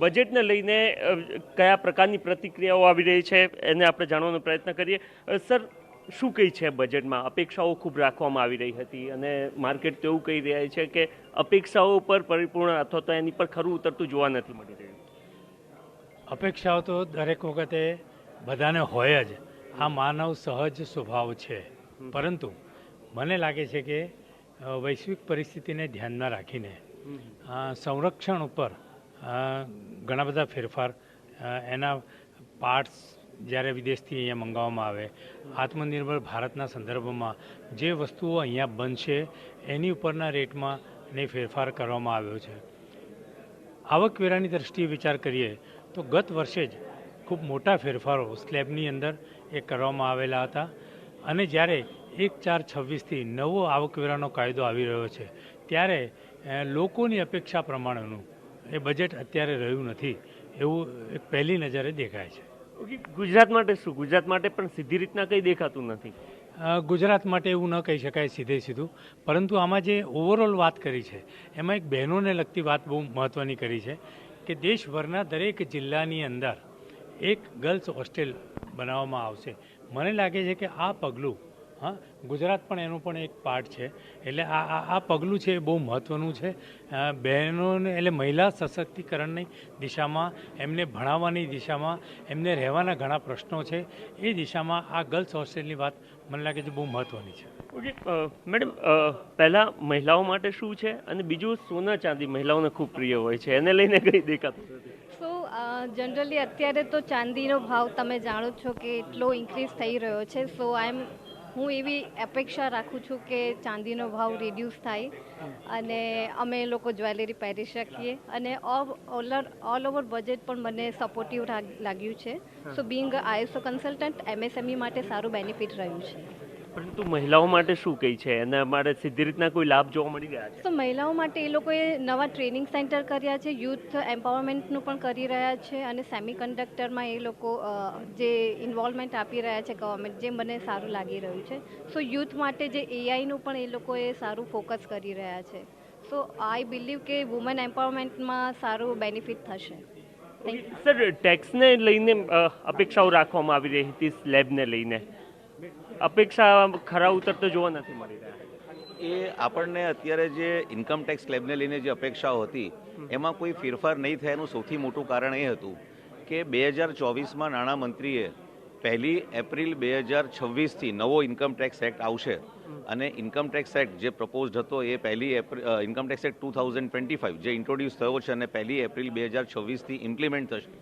બજેટને લઈને કયા પ્રકારની પ્રતિક્રિયાઓ આવી રહી છે એને આપણે જાણવાનો પ્રયત્ન કરીએ. સર, શું કહી છે બજેટમાં? અપેક્ષાઓ ખૂબ રાખવામાં આવી રહી હતી અને માર્કેટ તો એવું કહી રહ્યા છે કે અપેક્ષાઓ પર પરિપૂર્ણ અથવા તો એની પર ખરું ઉતરતું જોવા નથી મળી રહ્યું. અપેક્ષાઓ તો દરેક વખતે બધાને હોય જ, આ માનવ સહજ સ્વભાવ છે. પરંતુ મને લાગે છે કે વૈશ્વિક પરિસ્થિતિને ધ્યાનમાં રાખીને સંરક્ષણ ઉપર ઘણા બધા ફેરફાર, એના પાર્ટ્સ જ્યારે વિદેશથી અહીંયા મંગાવવામાં આવે, આત્મનિર્ભર ભારતના સંદર્ભમાં જે વસ્તુઓ અહીંયા બનશે એની ઉપરના રેટમાં ને ફેરફાર કરવામાં આવ્યો છે. આવકવેરાની દ્રષ્ટિએ વિચાર કરીએ તો ગત વર્ષે જ ખૂબ મોટા ફેરફારો સ્લેબની અંદર એ કરવામાં આવેલા હતા અને જ્યારે 1/4/26થી નવો આવકવેરાનો કાયદો આવી રહ્યો છે ત્યારે લોકોની અપેક્ષા પ્રમાણેનું એ બજેટ અત્યારે રહ્યું નથી એવું એક પહેલી નજરે દેખાય છે. ઓકે, ગુજરાત માટે શું? ગુજરાત માટે પણ સીધી રીતના કંઈ દેખાતું નથી. ગુજરાત માટે એવું ન કહી શકાય સીધું, પરંતુ આમાં જે ઓવરઓલ વાત કરી છે એમાં એક બહેનોને લગતી વાત બહુ મહત્ત્વની કરી છે કે દેશભરના દરેક જિલ્લાની અંદર એક ગર્લ્સ હોસ્ટેલ બનાવવામાં આવશે. મને લાગે છે કે આ પગલું, ગુજરાત પણ એનું પણ એક પાર્ટ છે, એટલે આ પગલું છે એ બહુ મહત્ત્વનું છે. બહેનોને એટલે મહિલા સશક્તિકરણની દિશામાં, એમને ભણાવવાની દિશામાં, એમને રહેવાના ઘણા પ્રશ્નો છે, એ દિશામાં આ ગર્લ્સ હોસ્ટેલની વાત મને લાગે છે બહુ મહત્ત્વની છે. ઓકે મેડમ, પહેલાં મહિલાઓ માટે શું છે અને બીજું સોના ચાંદી મહિલાઓને ખૂબ પ્રિય હોય છે, એને લઈને કંઈ દેખાતું નથી. સો જનરલી અત્યારે તો ચાંદીનો ભાવ તમે જાણો છો કે એટલો ઇન્ક્રીઝ થઈ રહ્યો છે. સો હું એવી અપેક્ષા રાખું છું કે ચાંદીનો ભાવ રિડ્યુસ થાય અને અમે લોકો જ્વેલરી પહેરી શકીએ અને ઓલ ઓવર બજેટ પણ મને સપોર્ટિવ લાગ્યું છે. સો બિંગ આઈએસઓ કન્સલ્ટન્ટ એમએસએમઈ માટે સારું બેનિફિટ રહ્યું છે. પરંતુ મહિલાઓ માટે શું કહી છે? એના માટે સીધી રીતના કોઈ લાભ જોવા મળી ગયા છે? તો મહિલાઓ માટે એ લોકોએ નવા ટ્રેનિંગ સેન્ટર કર્યા છે, યુથ એમ્પાવરમેન્ટનું પણ કરી રહ્યા છે અને સેમી કન્ડક્ટરમાં એ લોકો જે ઇન્વોલ્વમેન્ટ આપી રહ્યા છે ગવર્મેન્ટ, જે મને સારું લાગી રહ્યું છે. સો યુથ માટે જે એઆઈનું પણ એ લોકોએ સારું ફોકસ કરી રહ્યા છે. સો આઈ બિલીવ કે વુમન એમ્પાવરમેન્ટમાં સારું બેનિફિટ થશે. સર, ટેક્સને લઈને અપેક્ષાઓ રાખવામાં આવી રહી હતી, સ્લેબને લઈને અપેક્ષા ખરા ઉતરતો જોવા નથી મળી રહ્યા. એ આપણને અત્યારે જે ઇન્કમ ટેક્સ સ્લેબને લઈને જે અપેક્ષાઓ હતી એમાં કોઈ ફેરફાર નહીં થાય એનું સૌથી મોટું કારણ એ હતું કે 2024માં નાણામંત્રીએ 1 એપ્રિલ 2026થી નવો ઇન્કમ ટેક્સ એક્ટ આવશે અને ઇન્કમ ટેક્સ એક્ટ જે પ્રપોઝડ હતો એ ઇન્કમ ટેક્સ એક્ટ 2025 જે ઇન્ટ્રોડ્યુસ થયો છે અને 1 એપ્રિલ 2026થી ઇમ્પ્લિમેન્ટ થશે.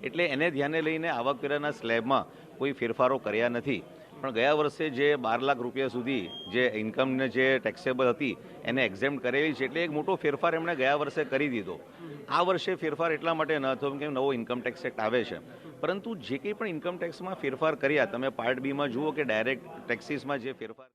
એટલે એને ધ્યાને લઈને આવકવેરાના સ્લેબમાં કોઈ ફેરફારો કર્યા નથી. પણ ગયા વર્ષે જે 12 લાખ રૂપિયા સુધી જે ઇન્કમને જે ટેક્સેબલ હતી એને એક્ઝેમ્પ્ટ કરેલી છે, એટલે એક મોટો ફેરફાર એમણે ગયા વર્ષે કરી દીધો. આ વર્ષે ફેરફાર એટલા માટે ન થયો કે નવો ઇન્કમ ટેક્સ એક્ટ આવે છે. પરંતુ જે કંઈ પણ ઇન્કમ ટેક્સમાં ફેરફાર કર્યા, તમે પાર્ટ બીમાં જુઓ કે ડાયરેક્ટ ટેક્સીસમાં જે ફેરફાર